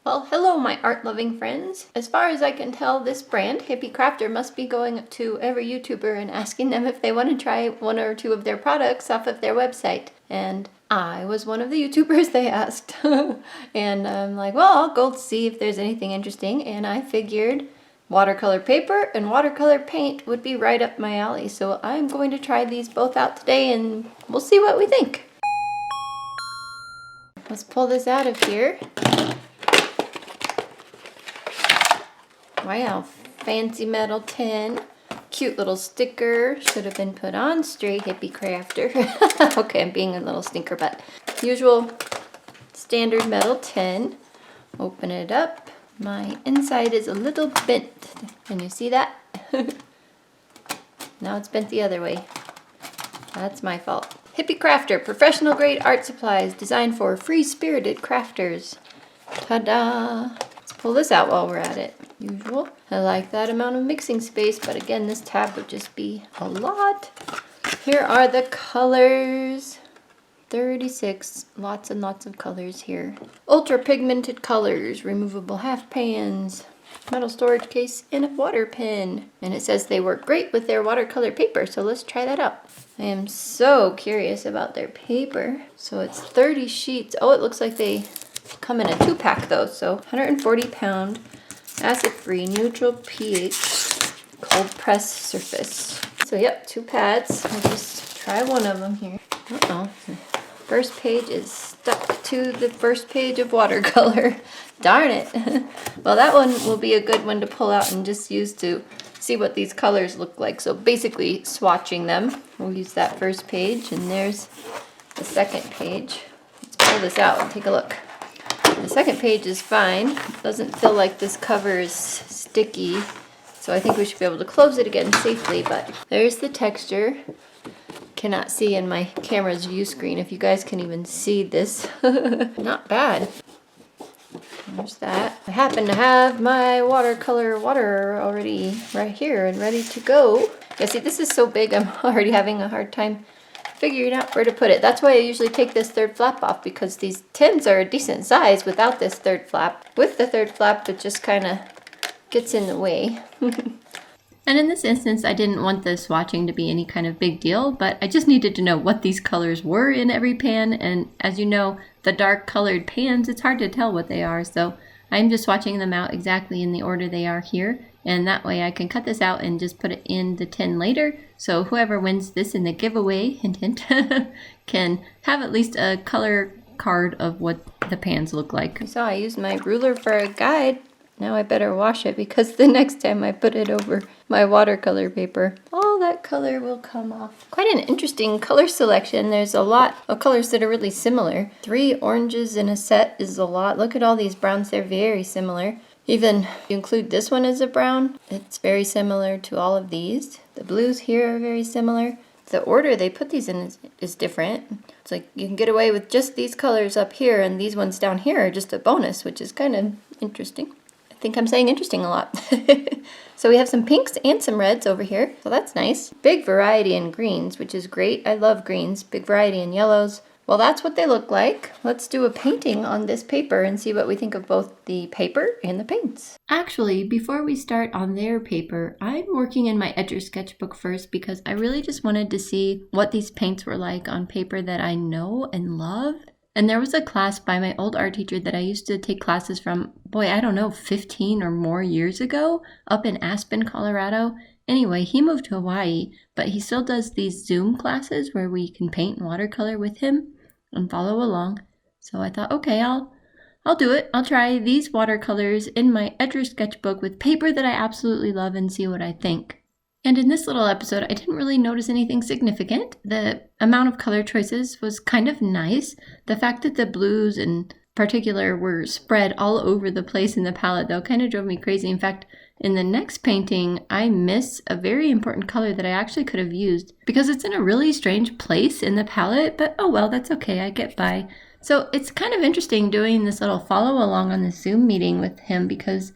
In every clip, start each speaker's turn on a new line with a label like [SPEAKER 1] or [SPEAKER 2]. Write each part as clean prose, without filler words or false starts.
[SPEAKER 1] Well, hello my art-loving friends. As far as I can tell, this brand, Hippie Crafter, must be going to every YouTuber and asking them if they want to try one or two of their products off of their website. And I was one of the YouTubers they asked. And I'm like, well, I'll go see if there's anything interesting. And I figured watercolor paper and watercolor paint would be right up my alley. So I'm going to try these both out today and we'll see what we think. Let's pull this out of here. Wow, fancy metal tin. Cute little sticker. Should have been put on straight Hippie Crafter. Okay, I'm being a little stinker, but usual standard metal tin. Open it up. My inside is a little bent. Can you see that? Now it's bent the other way. That's my fault. Hippie Crafter, professional grade art supplies designed for free-spirited crafters. Ta-da! Let's pull this out while we're at it. Usual. I like that amount of mixing space, but again, this tab would just be a lot. Here are the colors. 36, lots and lots of colors here. Ultra pigmented colors, removable half pans, metal storage case, and a water pen. And it says they work great with their watercolor paper, so let's try that out. I am so curious about their paper. So it's 30 sheets. Oh, it looks like they come in a 2-pack though, so 140 pound. Acid-free, neutral pH, cold press surface. So yep, 2 pads. I'll just try one of them here. Uh-oh. First page is stuck to the first page of watercolor. Darn it. Well, that one will be a good one to pull out and just use to see what these colors look like. So basically swatching them. We'll use that first page, and there's the second page. Let's pull this out and take a look. The second page is fine. Doesn't feel like this cover is sticky, so I think we should be able to close it again safely, but there's the texture. Cannot see in my camera's view screen if you guys can even see this. Not bad. There's that. I happen to have my watercolor water already right here and ready to go. Yeah, see, this is so big I'm already having a hard time figuring out where to put it. That's why I usually take this third flap off, because these tins are a decent size without this third flap. With the third flap, it just kind of gets in the way. And in this instance, I didn't want the swatching to be any kind of big deal, but I just needed to know what these colors were in every pan. And as you know, the dark colored pans, it's hard to tell what they are. So I'm just swatching them out exactly in the order they are here. And that way I can cut this out and just put it in the tin later. So whoever wins this in the giveaway, hint hint, can have at least a color card of what the pans look like. You saw I used my ruler for a guide. Now I better wash it, because the next time I put it over my watercolor paper, all that color will come off. Quite an interesting color selection. There's a lot of colors that are really similar. 3 oranges in a set is a lot. Look at all these browns, they're very similar. Even if you include this one as a brown, it's very similar to all of these. The blues here are very similar. The order they put these in is different. It's like you can get away with just these colors up here, and these ones down here are just a bonus, which is kind of interesting. I think I'm saying interesting a lot. So we have some pinks and some reds over here, so that's nice. Big variety in greens, which is great. I love greens. Big variety in yellows. Well, that's what they look like. Let's do a painting on this paper and see what we think of both the paper and the paints. Actually, before we start on their paper, I'm working in my Etcher sketchbook first, because I really just wanted to see what these paints were like on paper that I know and love. And there was a class by my old art teacher that I used to take classes from, boy, I don't know, 15 or more years ago, up in Aspen, Colorado. Anyway, he moved to Hawaii, but he still does these Zoom classes where we can paint in watercolor with him and follow along. So I thought, okay, I'll do it. I'll try these watercolors in my Etcher sketchbook with paper that I absolutely love and see what I think. And in this little episode, I didn't really notice anything significant. The amount of color choices was kind of nice. The fact that the blues in particular were spread all over the place in the palette, though, kind of drove me crazy. In fact, in the next painting, I miss a very important color that I actually could have used, because it's in a really strange place in the palette, but oh well, that's okay, I get by. So it's kind of interesting doing this little follow along on the Zoom meeting with him, because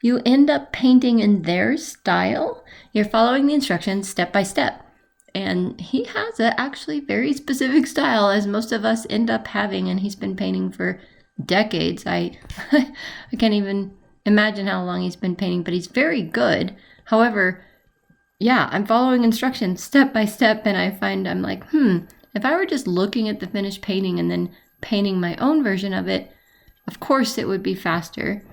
[SPEAKER 1] you end up painting in their style. You're following the instructions step by step. And he has a actually very specific style, as most of us end up having, and he's been painting for decades. I can't even imagine how long he's been painting, but he's very good. However, yeah, I'm following instructions step by step, and I find I'm like, if I were just looking at the finished painting and then painting my own version of it, of course it would be faster.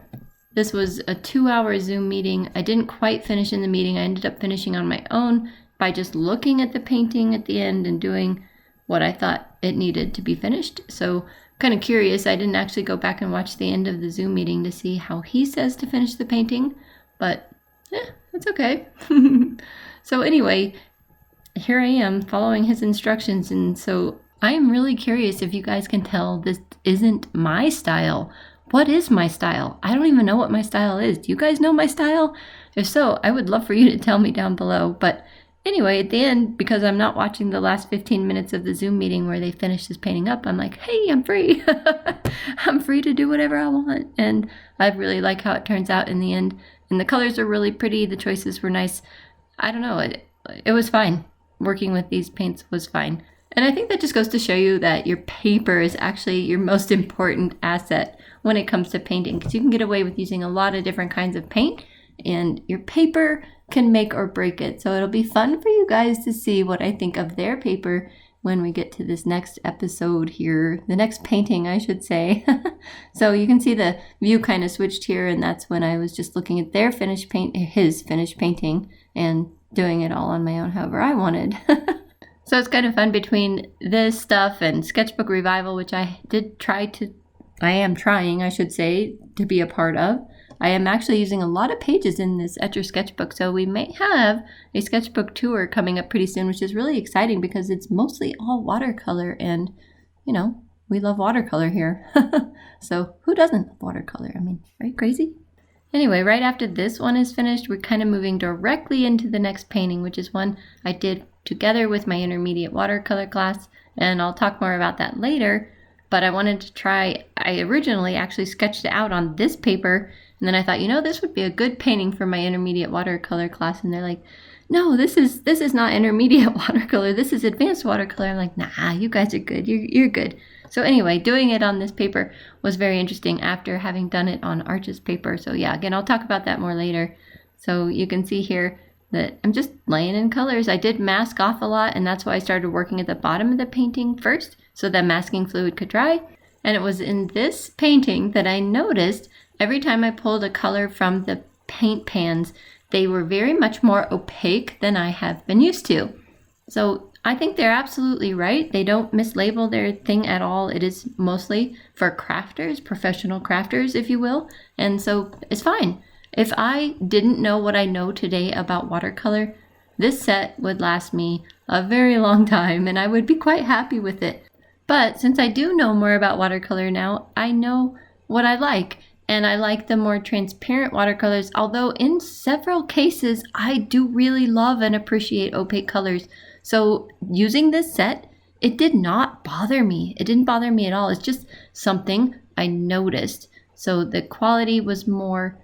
[SPEAKER 1] This was a 2-hour Zoom meeting. I didn't quite finish in the meeting. I ended up finishing on my own by just looking at the painting at the end and doing what I thought it needed to be finished. So kind of curious. I didn't actually go back and watch the end of the Zoom meeting to see how he says to finish the painting, but that's okay. So anyway, here I am following his instructions, and so I am really curious if you guys can tell this isn't my style. What is my style? I don't even know what my style is. Do you guys know my style? If so, I would love for you to tell me down below. But anyway, at the end, because I'm not watching the last 15 minutes of the Zoom meeting where they finished this painting up, I'm like, hey, I'm free. I'm free to do whatever I want. And I really like how it turns out in the end. And the colors are really pretty. The choices were nice. I don't know. It was fine. Working with these paints was fine. And I think that just goes to show you that your paper is actually your most important asset when it comes to painting, because you can get away with using a lot of different kinds of paint, and your paper can make or break it. So it'll be fun for you guys to see what I think of their paper when we get to this next episode here, the next painting, I should say. So you can see the view kind of switched here, and that's when I was just looking at their finished paint, his finished painting, and doing it all on my own however I wanted. So it's kind of fun between this stuff and Sketchbook Revival, which I am trying, I should say, to be a part of. I am actually using a lot of pages in this Etcher sketchbook, so we may have a sketchbook tour coming up pretty soon, which is really exciting because it's mostly all watercolor, and, you know, we love watercolor here. So who doesn't love watercolor? I mean, right, crazy? Anyway, right after this one is finished, we're kind of moving directly into the next painting, which is one I did together with my intermediate watercolor class, and I'll talk more about that later. But I wanted to try, I originally actually sketched it out on this paper, and then I thought, you know, this would be a good painting for my intermediate watercolor class. And they're like, no, this is not intermediate watercolor, this is advanced watercolor. I'm like, nah, you guys are good, you're good. So anyway, doing it on this paper was very interesting after having done it on Arch's paper. So yeah, again, I'll talk about that more later. So you can see here that I'm just laying in colors. I did mask off a lot, and that's why I started working at the bottom of the painting first, so that masking fluid could dry. And it was in this painting that I noticed every time I pulled a color from the paint pans, they were very much more opaque than I have been used to. So I think they're absolutely right. They don't mislabel their thing at all. It is mostly for crafters, professional crafters, if you will. And so it's fine. If I didn't know what I know today about watercolor, this set would last me a very long time, and I would be quite happy with it. But since I do know more about watercolor now, I know what I like, and I like the more transparent watercolors, although in several cases, I do really love and appreciate opaque colors. So using this set, it did not bother me. It didn't bother me at all. It's just something I noticed. So the quality was more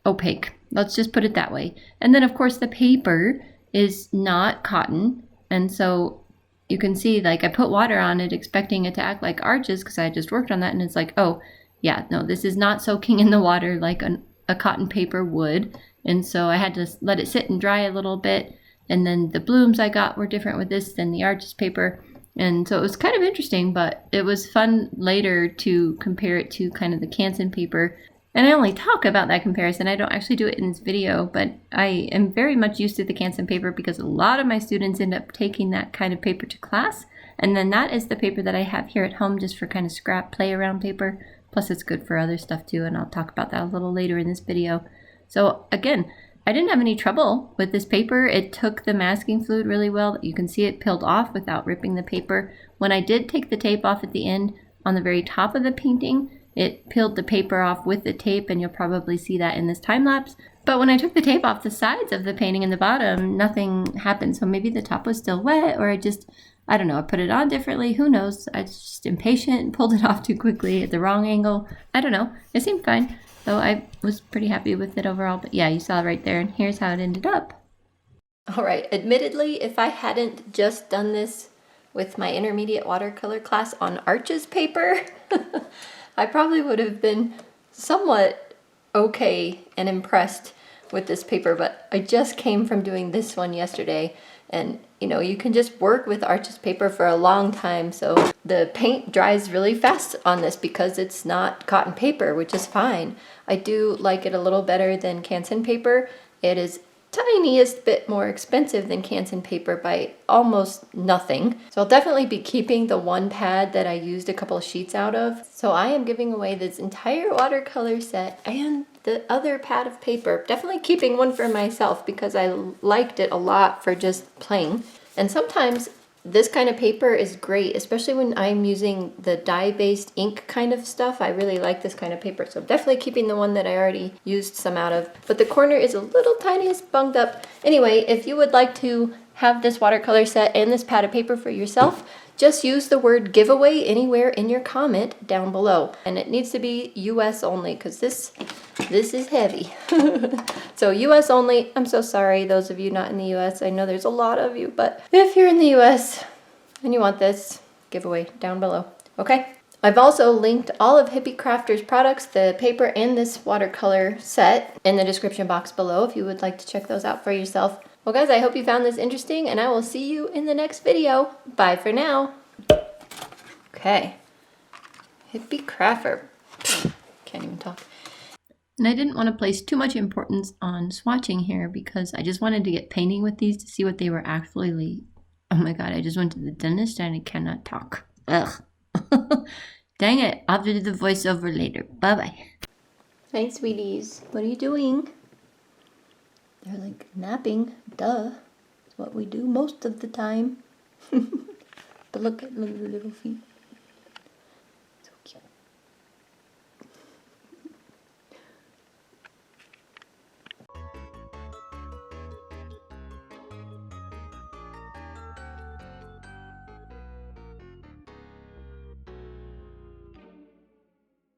[SPEAKER 1] opaque. Let's just put it that way. And then of course the paper is not cotton, and so you can see, like, I put water on it expecting it to act like Arches because I just worked on that, and it's like, oh yeah, no, this is not soaking in the water like a cotton paper would. And so I had to let it sit and dry a little bit, and then the blooms I got were different with this than the Arches paper. And so it was kind of interesting, but it was fun later to compare it to kind of the Canson paper. And I only talk about that comparison. I don't actually do it in this video, but I am very much used to the Canson paper because a lot of my students end up taking that kind of paper to class. And then that is the paper that I have here at home just for kind of scrap play around paper. Plus it's good for other stuff too, and I'll talk about that a little later in this video. So again, I didn't have any trouble with this paper. It took the masking fluid really well. You can see it peeled off without ripping the paper. When I did take the tape off at the end on the very top of the painting, it peeled the paper off with the tape, and you'll probably see that in this time lapse. But when I took the tape off the sides of the painting and the bottom, nothing happened. So maybe the top was still wet, or I don't know, I put it on differently. Who knows? I was just impatient and pulled it off too quickly at the wrong angle. I don't know. It seemed fine. So I was pretty happy with it overall. But yeah, you saw right there, and here's how it ended up. All right, admittedly, if I hadn't just done this with my intermediate watercolor class on Arches paper, I probably would have been somewhat okay and impressed with this paper, but I just came from doing this one yesterday, and you know, you can just work with Arches paper for a long time, so the paint dries really fast on this because it's not cotton paper, which is fine. I do like it a little better than Canson paper. It is tiniest bit more expensive than Canson paper by almost nothing. So I'll definitely be keeping the one pad that I used a couple of sheets out of. So I am giving away this entire watercolor set and the other pad of paper. Definitely keeping one for myself because I liked it a lot for just playing. And sometimes this kind of paper is great, especially when I'm using the dye-based ink kind of stuff. I really like this kind of paper, so definitely keeping the one that I already used some out of. But the corner is a little tiniest bunged up. Anyway, if you would like to have this watercolor set and this pad of paper for yourself, just use the word giveaway anywhere in your comment down below. And it needs to be US only because this is heavy. So US only. I'm so sorry, those of you not in the US. I know there's a lot of you, but if you're in the US and you want this, giveaway down below. Okay? I've also linked all of Hippie Crafter's products, the paper and this watercolor set, in the description box below if you would like to check those out for yourself. Well guys, I hope you found this interesting, and I will see you in the next video. Bye for now. Okay. Hippie Crafter. Can't even talk. And I didn't want to place too much importance on swatching here because I just wanted to get painting with these to see what they were actually. Oh my god, I just went to the dentist and I cannot talk. Ugh. Dang it, I'll do the voiceover later. Bye-bye. Hi, sweeties. What are you doing? They're like napping. Duh. It's what we do most of the time. But look at the little feet.